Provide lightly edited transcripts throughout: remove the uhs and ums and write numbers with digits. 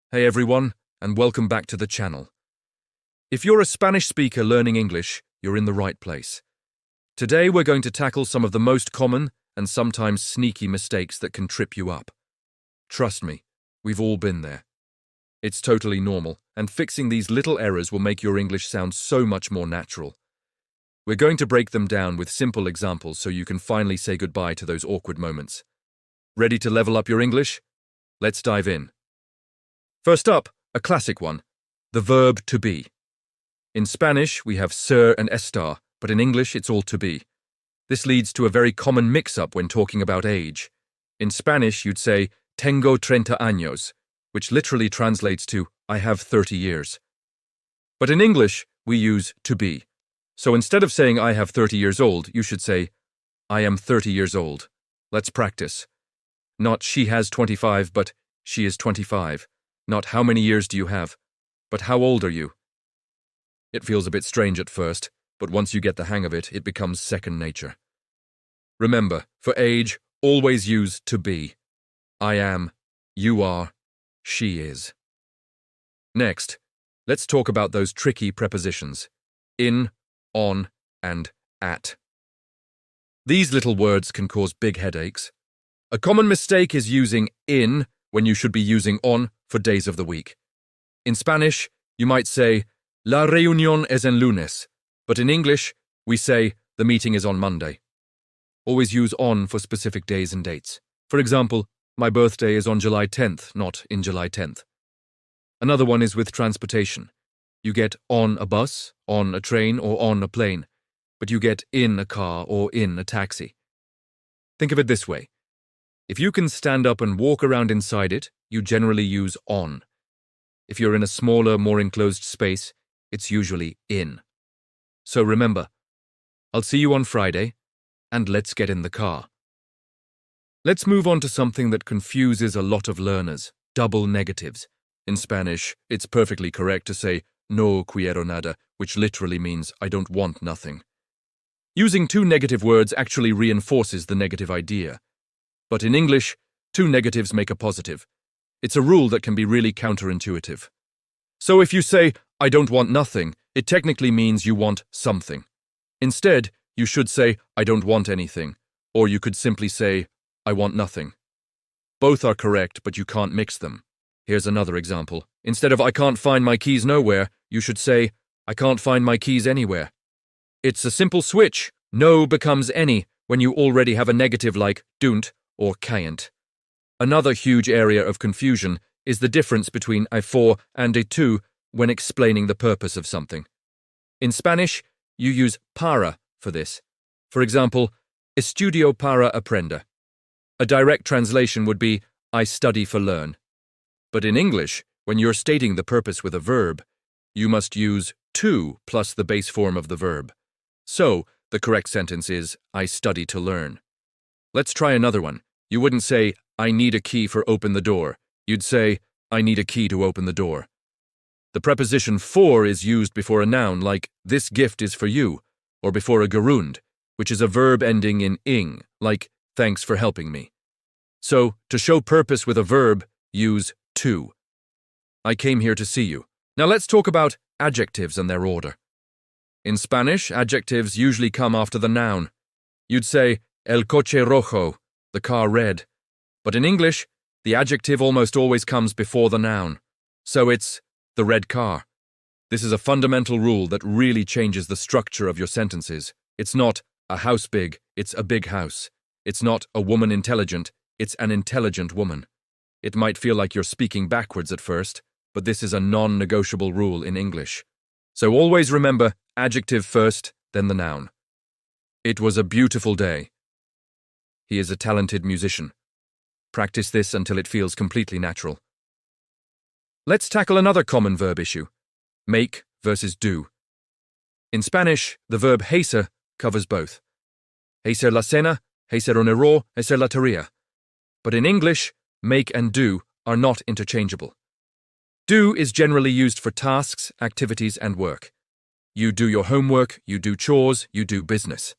Hey everyone, and welcome back to the channel. If you're a Spanish speaker learning English, you're in the right place. Today we're going to tackle some of the most common and sometimes sneaky mistakes that can trip you up. Trust me, we've all been there. It's totally normal, and fixing these little errors will make your English sound so much more natural. We're going to break them down with simple examples so you can finally say goodbye to those awkward moments. Ready to level up your English? Let's dive in. First up, a classic one, the verb to be. In Spanish, we have ser and estar, but in English, it's all to be. This leads to a very common mix-up when talking about age. In Spanish, you'd say, tengo 30 años, which literally translates to, I have 30 years. But in English, we use to be. So instead of saying I have 30 years old, you should say, I am 30 years old. Let's practice. Not she has 25, but she is 25. Not how many years do you have, but how old are you? It feels a bit strange at first, but once you get the hang of it, it becomes second nature. Remember, for age, always use to be. I am, you are, she is. Next, let's talk about those tricky prepositions. In, on, and at. These little words can cause big headaches. A common mistake is using in when you should be using on for days of the week. In Spanish, you might say, La reunión es en lunes, but in English, we say, the meeting is on Monday. Always use on for specific days and dates. For example, my birthday is on July 10th, not in July 10th. Another one is with transportation. You get on a bus, on a train, or on a plane, but you get in a car or in a taxi. Think of it this way. If you can stand up and walk around inside it, you generally use on. If you're in a smaller, more enclosed space, it's usually in. So remember, I'll see you on Friday, and let's get in the car. Let's move on to something that confuses a lot of learners, double negatives. In Spanish, it's perfectly correct to say no quiero nada, which literally means I don't want nothing. Using two negative words actually reinforces the negative idea. But in English, two negatives make a positive. It's a rule that can be really counterintuitive. So if you say, I don't want nothing, it technically means you want something. Instead, you should say, I don't want anything, or you could simply say, I want nothing. Both are correct, but you can't mix them. Here's another example. Instead of I can't find my keys nowhere, you should say, I can't find my keys anywhere. It's a simple switch. No becomes any when you already have a negative like don't or can't. Another huge area of confusion is the difference between a for and a to when explaining the purpose of something. In Spanish, you use para for this. For example, estudio para aprender. A direct translation would be, I study for learn. But in English, when you're stating the purpose with a verb, you must use to plus the base form of the verb. So, the correct sentence is, I study to learn. Let's try another one. You wouldn't say, I need a key for open the door. You'd say, I need a key to open the door. The preposition for is used before a noun like, this gift is for you, or before a gerund, which is a verb ending in ing, like, thanks for helping me. So, to show purpose with a verb, use to. I came here to see you. Now let's talk about adjectives and their order. In Spanish, adjectives usually come after the noun. You'd say, el coche rojo, the car red. But in English, the adjective almost always comes before the noun. So it's the red car. This is a fundamental rule that really changes the structure of your sentences. It's not a house big, it's a big house. It's not a woman intelligent, it's an intelligent woman. It might feel like you're speaking backwards at first, but this is a non-negotiable rule in English. So always remember adjective first, then the noun. It was a beautiful day. He is a talented musician. Practice this until it feels completely natural. Let's tackle another common verb issue, make versus do. In Spanish, the verb hacer covers both. Hacer la cena, hacer un error, hacer la tarea. But in English, make and do are not interchangeable. Do is generally used for tasks, activities, and work. You do your homework, you do chores, you do business.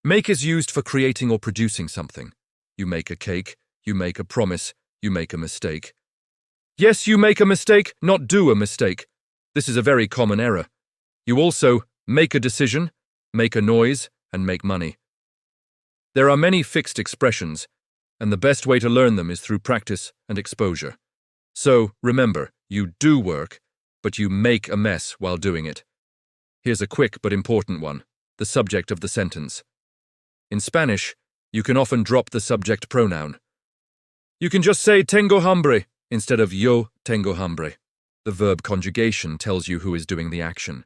Make is used for creating or producing something. You make a cake, you make a promise, you make a mistake. Yes, you make a mistake, not do a mistake. This is a very common error. You also make a decision, make a noise, and make money. There are many fixed expressions, and the best way to learn them is through practice and exposure. So, remember, you do work, but you make a mess while doing it. Here's a quick but important one, the subject of the sentence. In Spanish, you can often drop the subject pronoun. You can just say tengo hambre instead of yo tengo hambre. The verb conjugation tells you who is doing the action.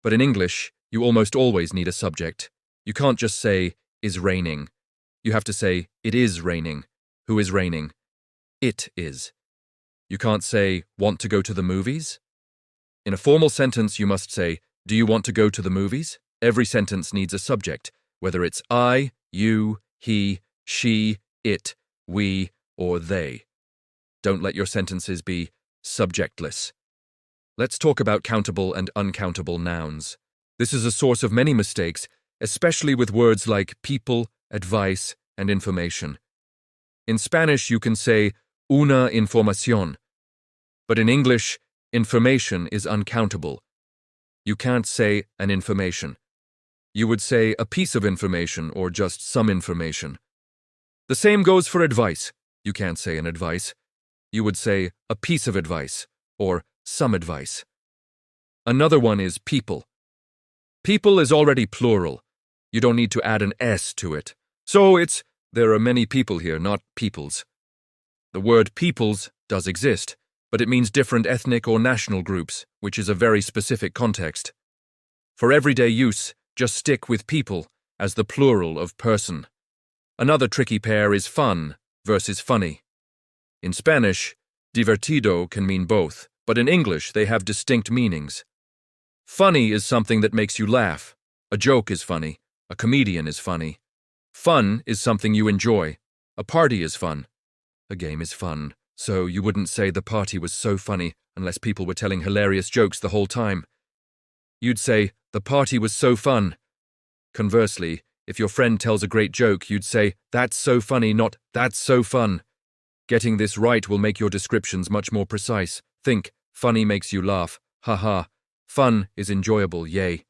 But in English, you almost always need a subject. You can't just say, is raining. You have to say, it is raining. Who is raining? It is. You can't say, want to go to the movies? In a formal sentence, you must say, do you want to go to the movies? Every sentence needs a subject, whether it's I, you, he, she, it, we, or they. Don't let your sentences be subjectless. Let's talk about countable and uncountable nouns. This is a source of many mistakes, especially with words like people, advice, and information. In Spanish, you can say una información, but in English, information is uncountable. You can't say an information. You would say a piece of information or just some information. The same goes for advice. You can't say an advice. You would say a piece of advice or some advice. Another one is people. People is already plural. You don't need to add an S to it. So it's, there are many people here, not peoples. The word peoples does exist, but it means different ethnic or national groups, which is a very specific context. For everyday use, just stick with people as the plural of person. Another tricky pair is fun versus funny. In Spanish, divertido can mean both, but in English they have distinct meanings. Funny is something that makes you laugh. A joke is funny. A comedian is funny. Fun is something you enjoy. A party is fun. A game is fun. So you wouldn't say the party was so funny unless people were telling hilarious jokes the whole time. You'd say, the party was so fun. Conversely, if your friend tells a great joke, you'd say, that's so funny, not that's so fun. Getting this right will make your descriptions much more precise. Think, funny makes you laugh. Haha. Fun is enjoyable, yay.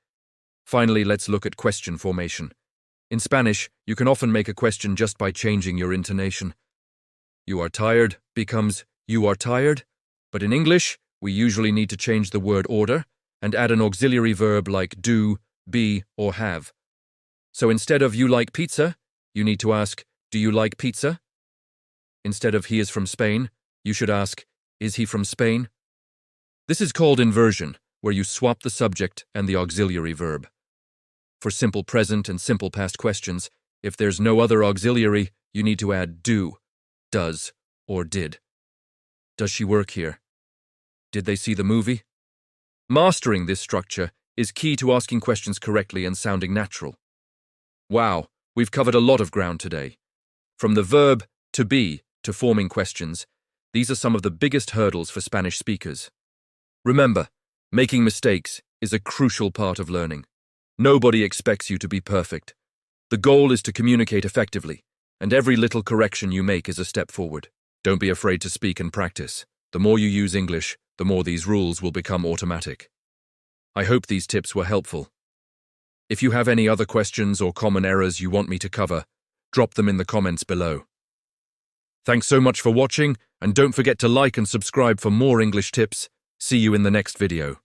Finally, let's look at question formation. In Spanish, you can often make a question just by changing your intonation. You are tired becomes you are tired, but in English, we usually need to change the word order and add an auxiliary verb like do, be, or have. So instead of you like pizza, you need to ask, do you like pizza? Instead of he is from Spain, you should ask, is he from Spain? This is called inversion, where you swap the subject and the auxiliary verb. For simple present and simple past questions, if there's no other auxiliary, you need to add do, does, or did. Does she work here? Did they see the movie? Mastering this structure is key to asking questions correctly and sounding natural. Wow, we've covered a lot of ground today. From the verb to be to forming questions, these are some of the biggest hurdles for Spanish speakers. Remember, making mistakes is a crucial part of learning. Nobody expects you to be perfect. The goal is to communicate effectively, and every little correction you make is a step forward. Don't be afraid to speak and practice. The more you use English, the more these rules will become automatic. I hope these tips were helpful. If you have any other questions or common errors you want me to cover, drop them in the comments below. Thanks so much for watching, and don't forget to like and subscribe for more English tips. See you in the next video.